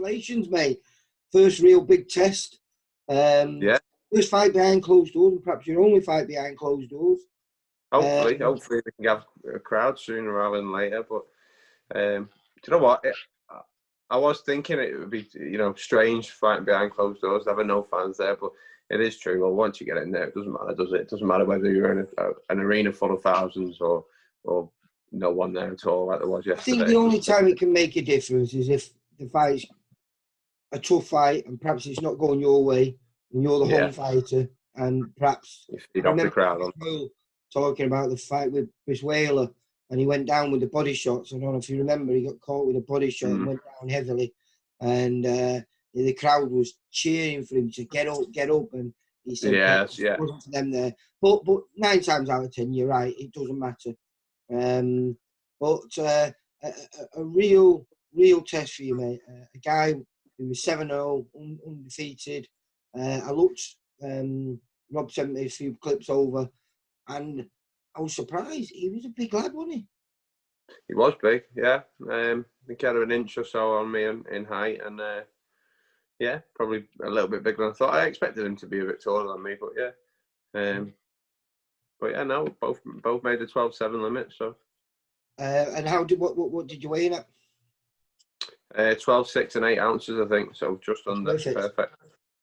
congratulations, mate. First real big test. Yeah. First fight behind closed doors, and perhaps your only fight behind closed doors. Hopefully we can have a crowd sooner rather than later. But do you know what? I was thinking it would be, strange fighting behind closed doors, having no fans there. But it is true. Well, once you get in there, it doesn't matter, does it? It doesn't matter whether you're in an arena full of thousands or no one there at all, like there was yesterday. I think the only time it can make a difference is if the fight's a tough fight and perhaps it's not going your way and you're the home fighter, and perhaps you feed off the crowd on. Talking about the fight with Bisweiler, and he went down with the body shots. I don't know if you remember, he got caught with a body shot and went down heavily, and the crowd was cheering for him to get up, and he said it wasn't for them there. But 9 times out of 10, you're right, it doesn't matter. But a real test for you, mate. A guy who was 7-0, undefeated. I looked, Rob sent me a few clips over, and I was surprised. He was a big lad, wasn't he? He was big, yeah. I think he had an inch or so on me in height, and probably a little bit bigger than I thought. I expected him to be a bit taller than me, but yeah. No, both made the 12-7 limit. So. And what did you weigh in at? 12, 6 and 8 ounces, I think. So just under perfect.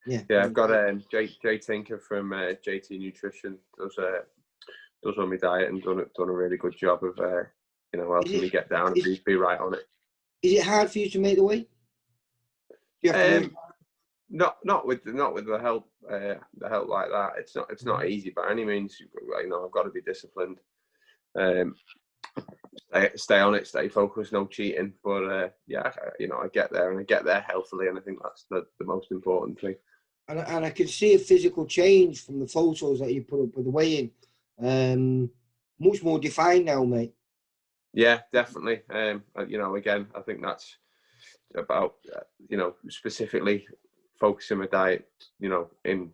Yeah. I've got Jay Tinker from JT Nutrition does on my diet and done a really good job of helping me get down and be right on it. Is it hard for you to make the weight? Not with the help like that. It's not easy by any means. I've got to be disciplined. Stay on it, stay focused, no cheating. But I get there, and I get there healthily, and I think that's the most important thing. And I can see a physical change from the photos that you put up with the weigh-in. Much more defined now, mate. Yeah, definitely. Again, I think that's about specifically focusing my diet. In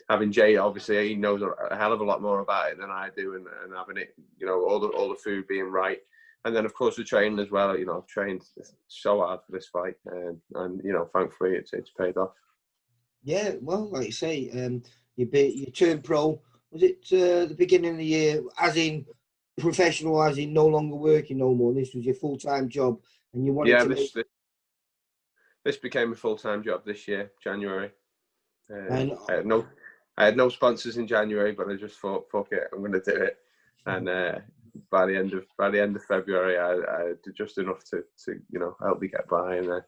having Jay, obviously, he knows a hell of a lot more about it than I do, and having it, all the food being right, and then of course the training as well. I've trained so hard for this fight, and thankfully it's paid off. Yeah, well, like you say, you turned pro. Was it the beginning of the year, as in professional, as in no longer working no more? This was your full-time job, and you wanted to. This became a full-time job this year, January. I had no sponsors in January, but I just thought, fuck it, I'm going to do it. And by the end of February, I did just enough to help me get by. And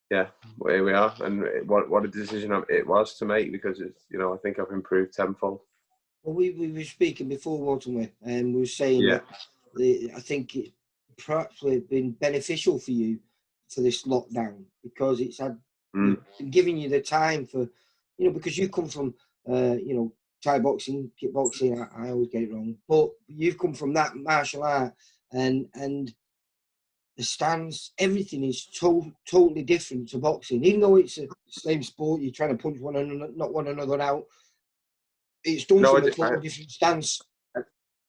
here we are. And what a decision it was to make, because it's, I think I've improved tenfold. Well, we were speaking before, wasn't we? And we were saying that I think it perhaps been beneficial for you for this lockdown, because it's been giving you the time for, because you come from, Thai boxing, kickboxing, I always get it wrong, but you've come from that martial art, and the stance, everything is totally different to boxing. Even though it's the same sport, you're trying to punch knock one another out. It's done from a totally different stance.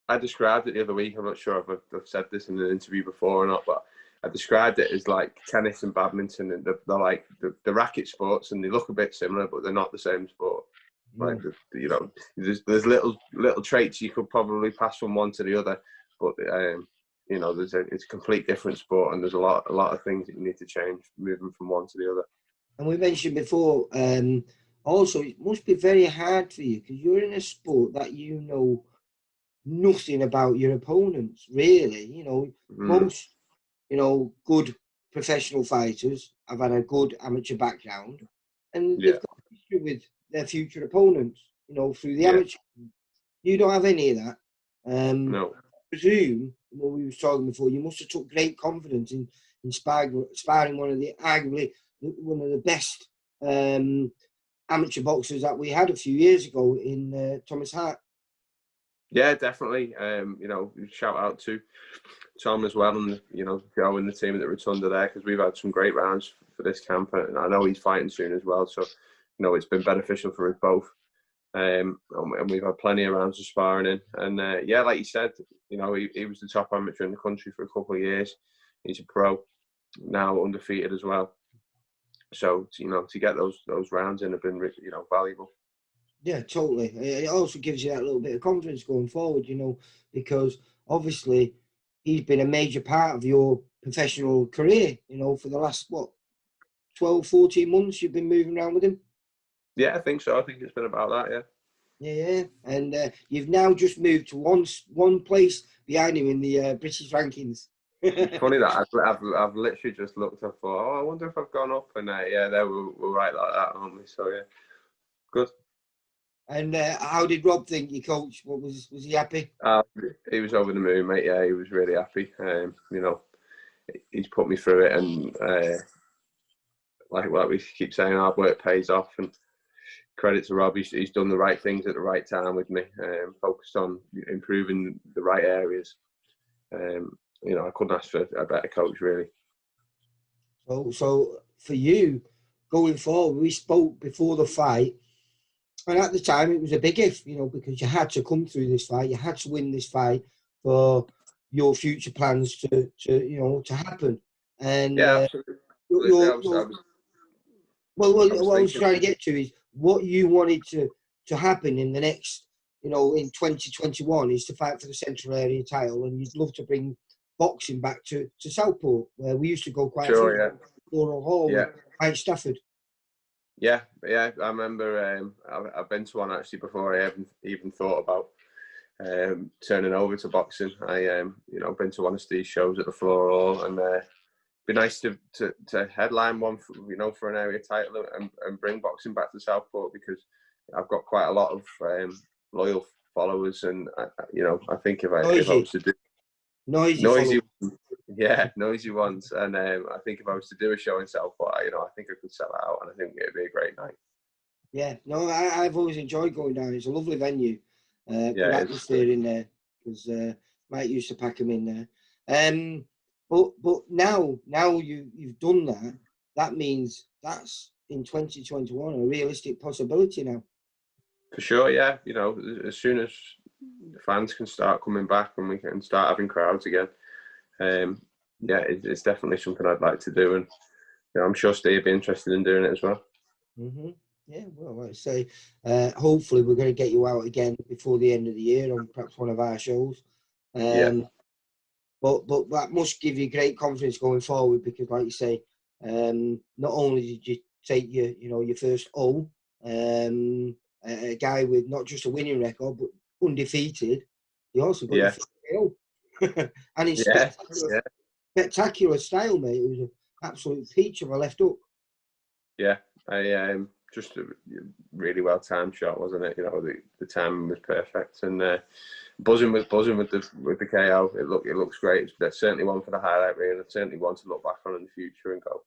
I described it the other week. I'm not sure if I've said this in an interview before or not, but I described it as like tennis and badminton, and they're like the racket sports, and they look a bit similar, but they're not the same sport. Like there's little traits you could probably pass from one to the other, but it's a complete different sport, and there's a lot of things that you need to change moving from one to the other. And we mentioned before, also it must be very hard for you, because you're in a sport that you know nothing about your opponents, really. Most good professional fighters have had a good amateur background, and they've got history with their future opponents, through the amateur. You don't have any of that. No. I presume, what we were talking before, you must have took great confidence in sparring arguably one of the best amateur boxers that we had a few years ago in Thomas Hart. Yeah, definitely. Shout out to Tom as well, and Joe and the team at the Rotunda there, because we've had some great rounds for this camp, and I know he's fighting soon as well. So, it's been beneficial for us both. And we've had plenty of rounds of sparring in, and like you said, he was the top amateur in the country for a couple of years. He's a pro now, undefeated as well. So to get those rounds in have been valuable. Yeah, totally. It also gives you that little bit of confidence going forward, because obviously he's been a major part of your professional career, for the last, 12, 14 months you've been moving around with him? Yeah, I think so. I think it's been about that, yeah. Yeah, and you've now just moved to one place behind him in the British rankings. It's funny that I've literally just looked up for, I wonder if I've gone up, and yeah, we're right like that, aren't we? So yeah, good. And how did Rob think, your coach? What was he happy? He was over the moon, mate. Yeah, he was really happy. He's put me through it, and like we keep saying, hard work pays off. And credit to Rob, he's done the right things at the right time with me, focused on improving the right areas. I couldn't ask for a better coach, really. So for you, going forward, we spoke before the fight, and at the time it was a big if, because you had to come through this fight, you had to win this fight for your future plans to happen. And yeah, absolutely. What I was trying to get to is what you wanted to happen in the next, in 2021 is to fight for the Central Area title, and you'd love to bring boxing back to Southport, where we used to go quite sure, yeah. Floral Hall, yeah. Mike Stafford. Yeah. I remember I've been to one actually before I even thought about turning over to boxing. I been to one of Steve's shows at the Floral Hall, and be nice to headline one for an area title and bring boxing back to Southport, because I've got quite a lot of loyal followers, and I think if I was to do noisy ones, and I think if I was to do a show in Southport, I think I could sell it out, and I think it'd be a great night. Yeah, no, I've always enjoyed going down. It's a lovely venue. Good atmosphere in there, because Mike used to pack them in there. But now you've done that. That means that's in 2021 a realistic possibility now. For sure, yeah. As soon as the fans can start coming back and we can start having crowds again, it's definitely something I'd like to do, and I'm sure Steve would be interested in doing it as well. Mm-hmm. Yeah, well, like I say, hopefully we're going to get you out again before the end of the year on perhaps one of our shows. But that must give you great confidence going forward, because, like you say, not only did you take your first O, a guy with not just a winning record but undefeated, you also got your first KO. And it's spectacular style, mate. It was an absolute peach of a left hook. Yeah, I just a really well timed shot, wasn't it? The timing was perfect, and buzzing with the KO. It looks great. It's certainly one for the highlight reel, and it's certainly one to look back on in the future and go,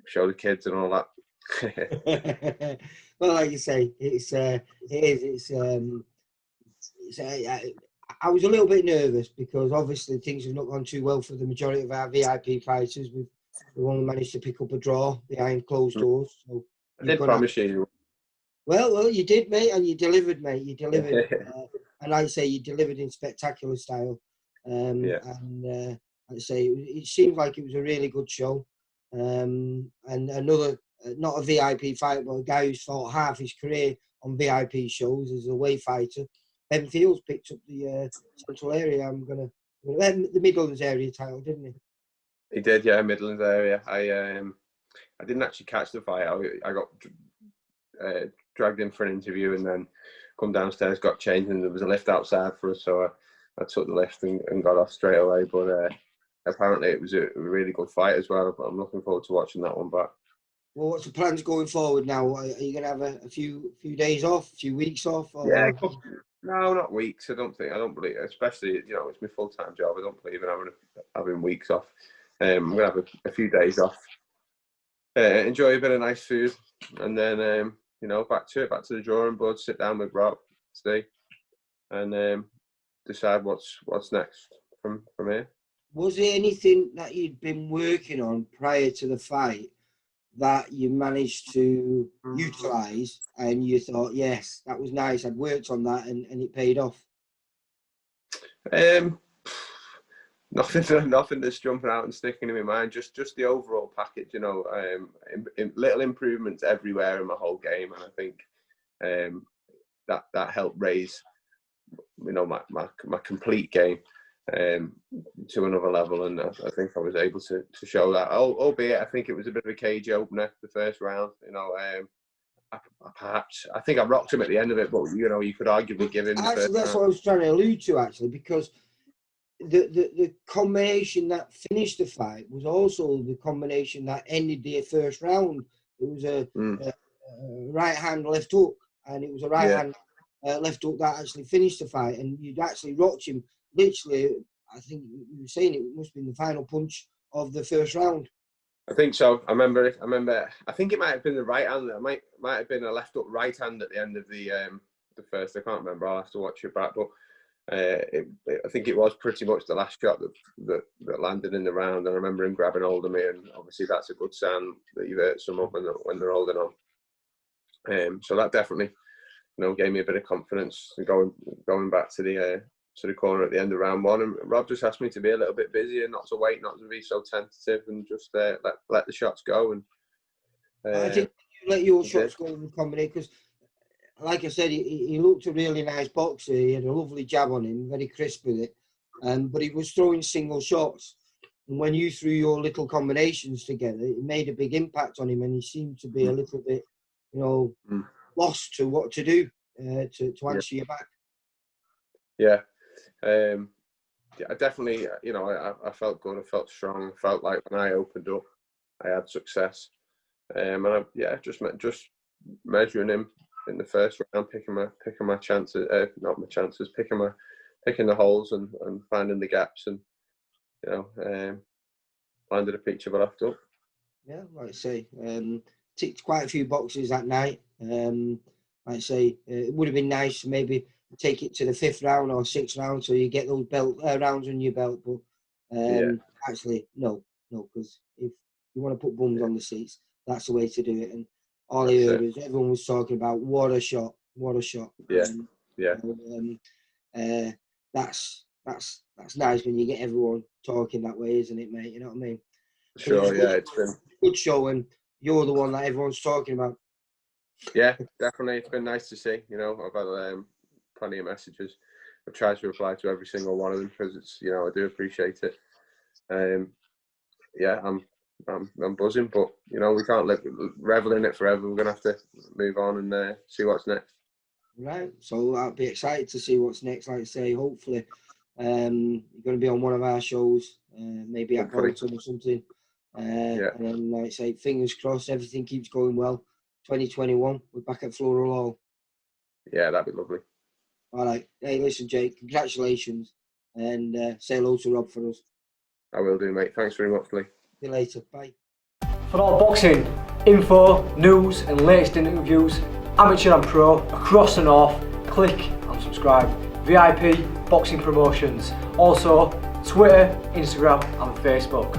show the kids and all that. Well, like you say, I was a little bit nervous, because obviously things have not gone too well for the majority of our VIP fighters. We've only managed to pick up a draw behind closed doors. So I did promise you. Well, you did, mate, and you delivered, mate. You delivered, and like I say, you delivered in spectacular style. And like I say, it seemed like it was a really good show. And another, not a VIP fight, but a guy who's fought half his career on VIP shows as a away fighter. Ben Fields picked up the Central Area. The Midlands area title, didn't he? He did, yeah, Midlands area. I didn't actually catch the fight. I got dragged in for an interview, and then come downstairs, got changed, and there was a lift outside for us, so I took the lift and got off straight away. But apparently it was a really good fight as well. I'm looking forward to watching that one back. Well, what's the plans going forward now? Are you going to have a few days off, a few weeks off? Or? Yeah, no, not weeks. I don't believe, especially, it's my full-time job. I don't believe in having weeks off. I'm going to have a few days off, enjoy a bit of nice food, and then, back to the drawing board, sit down with Rob, Steve, and decide what's next from here. Was there anything that you'd been working on prior to the fight that you managed to utilise and you thought, yes, that was nice, I'd worked on that and it paid off? nothing that's jumping out and sticking in my mind. Just the overall package, you know, little improvements everywhere in my whole game, and I think that helped raise, you know, my complete game to another level, and I think I was able to show that. Albeit, I think it was a bit of a cagey opener, the first round. You know, I think I rocked him at the end of it, but you know, you could arguably give him the Actually, first that's round. what I was trying to allude to, actually, because the combination that finished the fight was also the combination that ended the first round. It was a right hand left hook, and it was a right hand left hook that actually finished the fight, and you'd actually rocked him literally. I think you were saying it must have been the final punch of the first round. I think so. I remember. I think it might have been the right hand. It might have been a left hook right hand at the end of the first. I can't remember. I'll have to watch it back. But I think it was pretty much the last shot that landed in the round. And I remember him grabbing hold of me, and obviously that's a good sign that you've hurt someone when they're holding on. So that definitely, you know, gave me a bit of confidence going back to the corner at the end of round one. And Rob just asked me to be a little bit busier, not to wait, not to be so tentative, and just let the shots go. And I think you let your shots go in the combination, because, like I said, he looked a really nice boxer. He had a lovely jab on him, very crisp with it, but he was throwing single shots. And when you threw your little combinations together, it made a big impact on him, and he seemed to be a little bit, you know, lost to what to do to answer you back. Yeah. I definitely, you know, I felt good. I felt strong. I felt like when I opened up, I had success. And just measuring him in the first round, picking my chances, not my chances, picking the holes and finding the gaps, and you know, landed a picture but after. Yeah, like I say, ticked quite a few boxes that night. Like I say, it would have been nice to maybe take it to the 5th round or 6th round, so you get those rounds on your belt. But actually, no, because if you want to put bums on the seats, that's the way to do it. And all I heard was everyone was talking about what a shot. Yeah. That's nice when you get everyone talking that way, isn't it, mate? You know what I mean? Sure. It's been a good show, and you're the one that everyone's talking about. Yeah, definitely. It's been nice to see. You know, I've had plenty of messages. I've tried to reply to every single one of them because it's, you know, I do appreciate it. Yeah, I'm buzzing, but you know, we can't revel in it forever. We're gonna have to move on and see what's next. Right. So I'll be excited to see what's next. Like I say, hopefully, you're going to be on one of our shows, maybe at Bolton or something. And then, like I say, fingers crossed, everything keeps going well. 2021, we're back at Floral Hall. Yeah, that'd be lovely. All right. Hey, listen, Jake, congratulations, and say hello to Rob for us. I will do, mate. Thanks very much, Lee. See you later. Bye. For all boxing info, news, and latest interviews, amateur and pro, across the north, click and subscribe. VIP Boxing Promotions. Also, Twitter, Instagram, and Facebook.